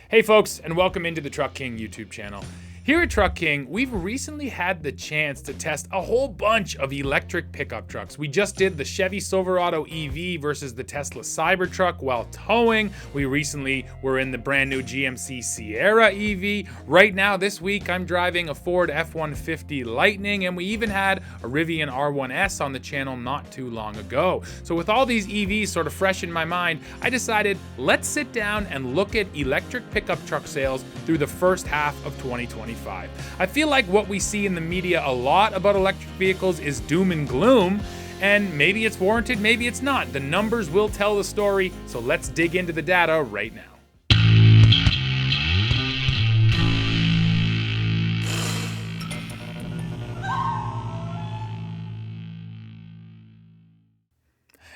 Hey folks, and welcome into the Truck King YouTube channel. Here at Truck King, we've recently had the chance to test a whole bunch of electric pickup trucks. We just did the Chevy Silverado EV versus the Tesla Cybertruck while towing. We recently were in the brand new GMC Sierra EV. Right now, this week, I'm driving a Ford F-150 Lightning, and we even had a Rivian R1S on the channel not too long ago. So with all these EVs sort of fresh in my mind, I decided let's sit down and look at electric pickup truck sales through the first half of 2025. I feel like what we see in the media a lot about electric vehicles is doom and gloom, and maybe it's warranted, maybe it's not. The numbers will tell the story, so let's dig into the data right now.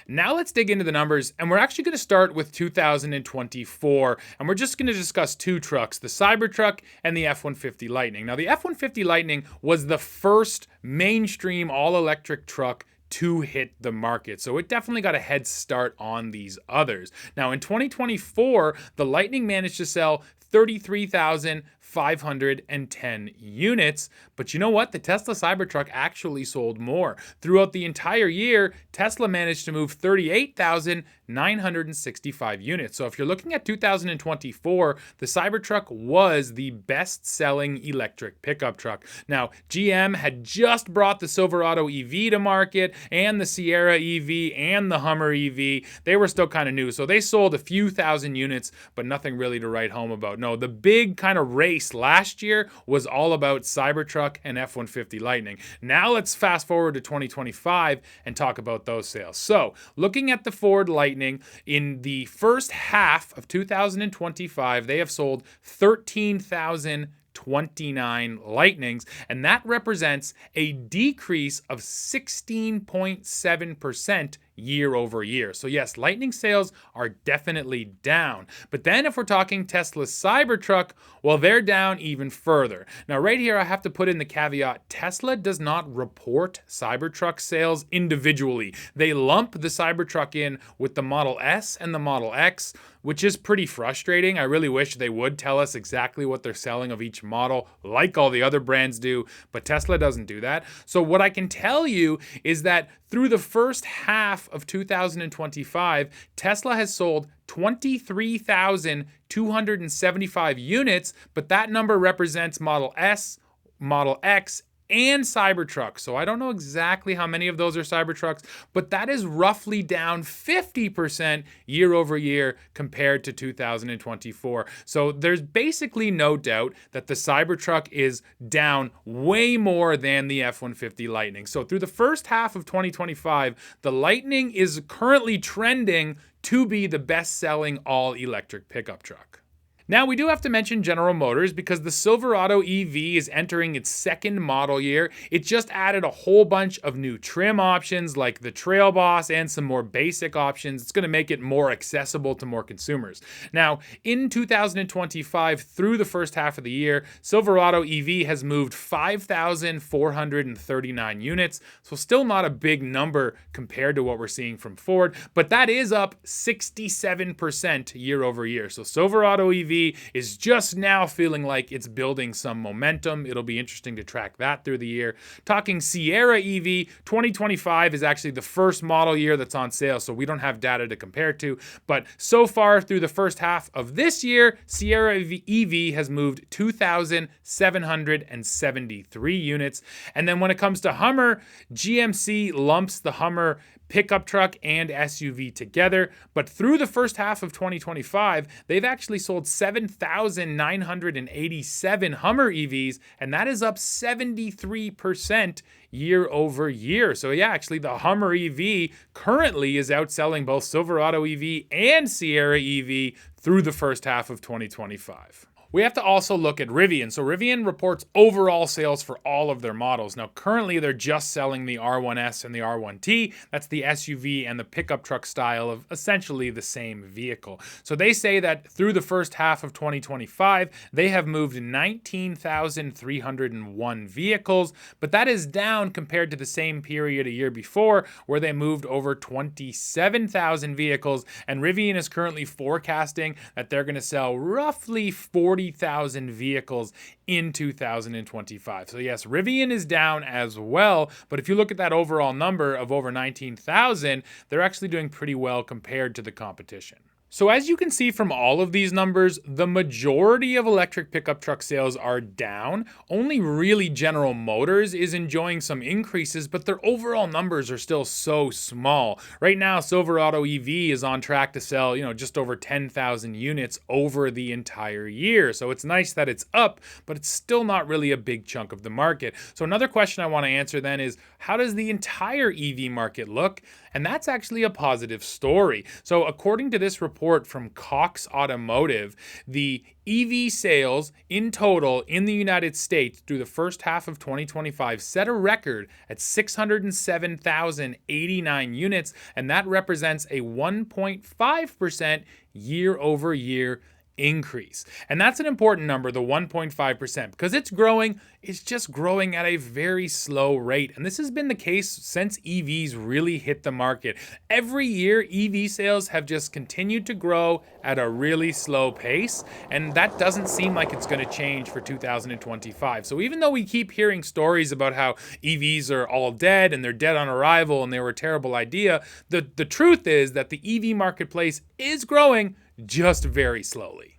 Now let's dig into the numbers, and we're actually going to start with 2024, and we're just going to discuss two trucks, the Cybertruck and the F-150 Lightning. Now, the F-150 Lightning was the first mainstream all-electric truck to hit the market, so it definitely got a head start on these others. Now, in 2024, the Lightning managed to sell 33,510 units, but you know what? The Tesla Cybertruck actually sold more. Throughout the entire year, Tesla managed to move 38,965 units. So if you're looking at 2024, the Cybertruck was the best-selling electric pickup truck. Now, GM had just brought the Silverado EV to market, and the Sierra EV, and the Hummer EV. They were still kind of new, so they sold a few thousand units, but nothing really to write home about. No, the big kind of race last year was all about Cybertruck and F-150 Lightning. Now let's fast forward to 2025 and talk about those sales. So looking at the Ford Lightning, in the first half of 2025, they have sold 13,029 Lightnings, and that represents a decrease of 16.7% year over year. So yes, Lightning sales are definitely down. But then if we're talking Tesla's Cybertruck, well, they're down even further. Now right here, I have to put in the caveat, Tesla does not report Cybertruck sales individually. They lump the Cybertruck in with the Model S and the Model X, which is pretty frustrating. I really wish they would tell us exactly what they're selling of each model, like all the other brands do, but Tesla doesn't do that. So what I can tell you is that through the first half of 2025, Tesla has sold 23,275 units, but that number represents Model S, Model X, and Cybertruck. So I don't know exactly how many of those are Cybertrucks, but that is roughly down 50% year over year compared to 2024. So there's basically no doubt that the Cybertruck is down way more than the F-150 Lightning. So through the first half of 2025, the Lightning is currently trending to be the best-selling all-electric pickup truck. Now, we do have to mention General Motors because the Silverado EV is entering its second model year. It just added a whole bunch of new trim options like the Trail Boss and some more basic options. It's going to make it more accessible to more consumers. Now, in 2025, through the first half of the year, Silverado EV has moved 5,439 units. So still not a big number compared to what we're seeing from Ford, but that is up 67% year over year. So Silverado EV is just now feeling like it's building some momentum. It'll be interesting to track that through the year. Talking Sierra EV, 2025 is actually the first model year that's on sale, so we don't have data to compare to. But so far through the first half of this year, Sierra EV has moved 2,773 units. And then when it comes to Hummer, GMC lumps the Hummer pickup truck and SUV together, but through the first half of 2025, they've actually sold 7,987 Hummer EVs, and that is up 73% year over year. So yeah, actually the Hummer EV currently is outselling both Silverado EV and Sierra EV through the first half of 2025. We have to also look at Rivian. So Rivian reports overall sales for all of their models. Now, currently they're just selling the R1S and the R1T. That's the SUV and the pickup truck style of essentially the same vehicle. So they say that through the first half of 2025, they have moved 19,301 vehicles, but that is down compared to the same period a year before, where they moved over 27,000 vehicles. And Rivian is currently forecasting that they're going to sell roughly 40,000 vehicles in 2025. So yes, Rivian is down as well, but if you look at that overall number of over 19,000, they're actually doing pretty well compared to the competition. So as you can see from all of these numbers, the majority of electric pickup truck sales are down. Only really General Motors is enjoying some increases, but their overall numbers are still so small. Right now, Silverado EV is on track to sell, just over 10,000 units over the entire year. So it's nice that it's up, but it's still not really a big chunk of the market. So another question I want to answer then is, how does the entire EV market look? And that's actually a positive story. So according to this report from Cox Automotive, the EV sales in total in the United States through the first half of 2025 set a record at 607,089 units, and that represents a 1.5% year-over-year increase. And that's an important number, the 1.5%, because it's growing. It's just growing at a very slow rate. And this has been the case since EVs really hit the market. Every year, EV sales have just continued to grow at a really slow pace. And that doesn't seem like it's going to change for 2025. So even though we keep hearing stories about how EVs are all dead and they're dead on arrival and they were a terrible idea, the truth is that the EV marketplace is growing, just very slowly.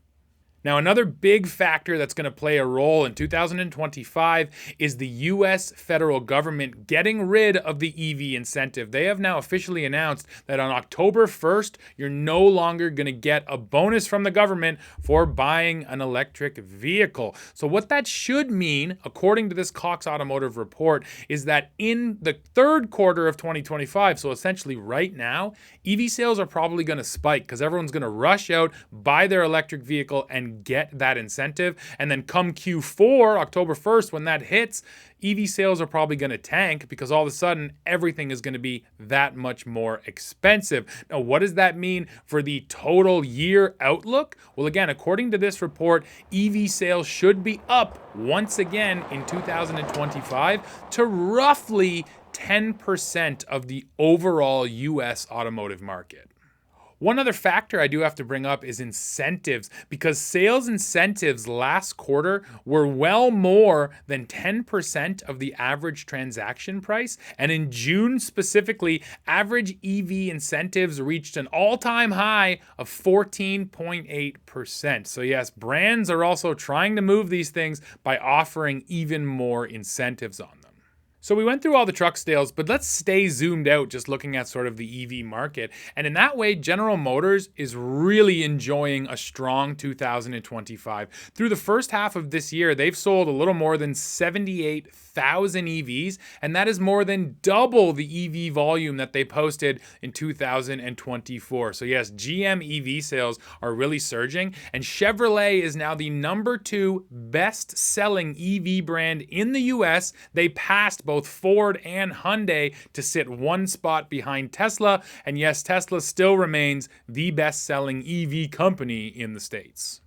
Now, another big factor that's going to play a role in 2025 is the US federal government getting rid of the EV incentive. They have now officially announced that on October 1st, you're no longer going to get a bonus from the government for buying an electric vehicle. So what that should mean, according to this Cox Automotive report, is that in the third quarter of 2025, so essentially right now, EV sales are probably going to spike because everyone's going to rush out, buy their electric vehicle, and get that incentive. And then come Q4, October 1st, when that hits, EV sales are probably going to tank because all of a sudden everything is going to be that much more expensive. Now, what does that mean for the total year outlook? Well, again, according to this report, EV sales should be up once again in 2025 to roughly 10% of the overall US automotive market. One other factor I do have to bring up is incentives, because sales incentives last quarter were well more than 10% of the average transaction price. And in June specifically, average EV incentives reached an all-time high of 14.8%. So yes, brands are also trying to move these things by offering even more incentives on them. So we went through all the truck sales, but let's stay zoomed out just looking at sort of the EV market. And in that way, General Motors is really enjoying a strong 2025. Through the first half of this year, they've sold a little more than 78,000 EVs, and that is more than double the EV volume that they posted in 2024. So yes, GM EV sales are really surging, and Chevrolet is now the #2 best-selling EV brand in the US. They passed both Ford and Hyundai to sit one spot behind Tesla. And yes, Tesla still remains the best-selling EV company in the States.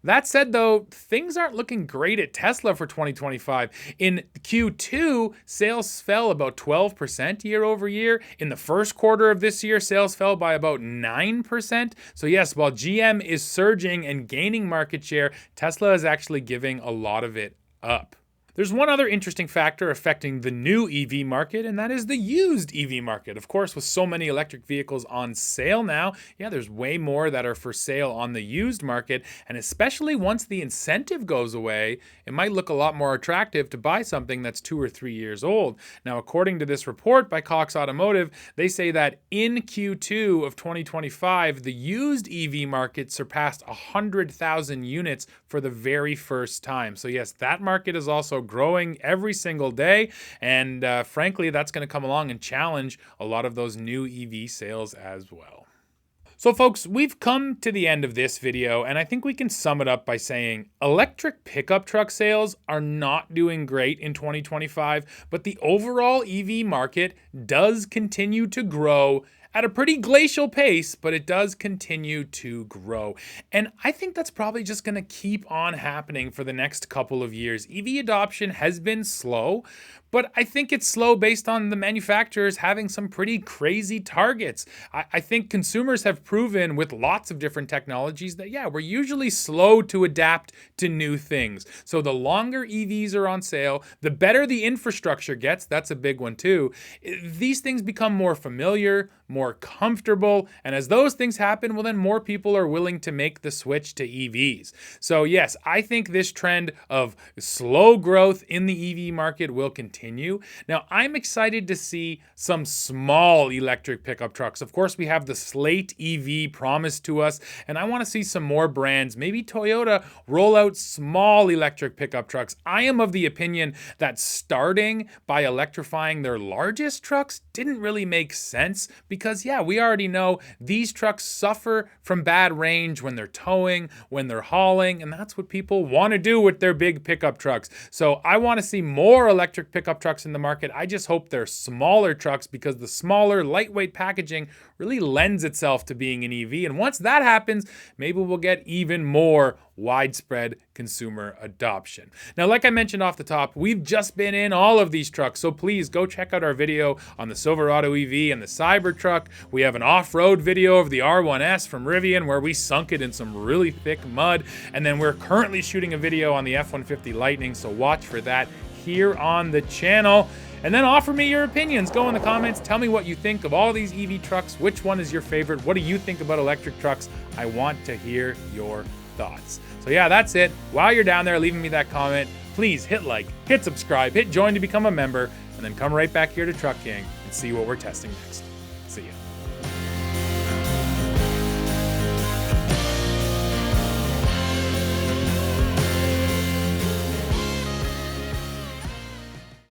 That said, though, things aren't looking great at Tesla for 2025. In Q2, sales fell about 12% year over year. In the first quarter of this year, sales fell by about 9%. So yes, while GM is surging and gaining market share, Tesla is actually giving a lot of it up. There's one other interesting factor affecting the new EV market, and that is the used EV market. Of course, with so many electric vehicles on sale now, there's way more that are for sale on the used market, and especially once the incentive goes away, it might look a lot more attractive to buy something that's 2 or 3 years old. Now, according to this report by Cox Automotive, they say that in Q2 of 2025, the used EV market surpassed 100,000 units for the very first time. So yes, that market is also growing every single day, and frankly, that's going to come along and challenge a lot of those new EV sales as well. So folks, we've come to the end of this video, and I think we can sum it up by saying electric pickup truck sales are not doing great in 2025, but the overall EV market does continue to grow at a pretty glacial pace, but it does continue to grow. And I think that's probably just gonna keep on happening for the next couple of years. EV adoption has been slow, but I think it's slow based on the manufacturers having some pretty crazy targets. I think consumers have proven with lots of different technologies that, yeah, we're usually slow to adapt to new things. So the longer EVs are on sale, the better the infrastructure gets. That's a big one too. These things become more familiar, more comfortable, and as those things happen, well, then more people are willing to make the switch to EVs. So yes, I think this trend of slow growth in the EV market will continue. Now, I'm excited to see some small electric pickup trucks. Of course, we have the Slate EV promised to us, and I want to see some more brands, maybe Toyota, roll out small electric pickup trucks. I am of the opinion that starting by electrifying their largest trucks didn't really make sense because, yeah, we already know these trucks suffer from bad range when they're towing, when they're hauling, and that's what people want to do with their big pickup trucks. So I want to see more electric pickup trucks in the market. I just hope they're smaller trucks because the smaller, lightweight packaging really lends itself to being an EV. And once that happens, maybe we'll get even more widespread consumer adoption. Now, like I mentioned off the top, we've just been in all of these trucks, so please go check out our video on the Silverado EV and the Cybertruck. We have an off-road video of the R1S from Rivian where we sunk it in some really thick mud, and then we're currently shooting a video on the F-150 Lightning, so watch for that here on the channel. And then offer me your opinions. Go in the comments, tell me what you think of all these EV trucks. Which one is your favorite? What do you think about electric trucks? I want to hear your thoughts. So yeah, that's it. While you're down there leaving me that comment, please hit like, hit subscribe, hit join to become a member, and then come right back here to Truck King and see what we're testing next. See ya.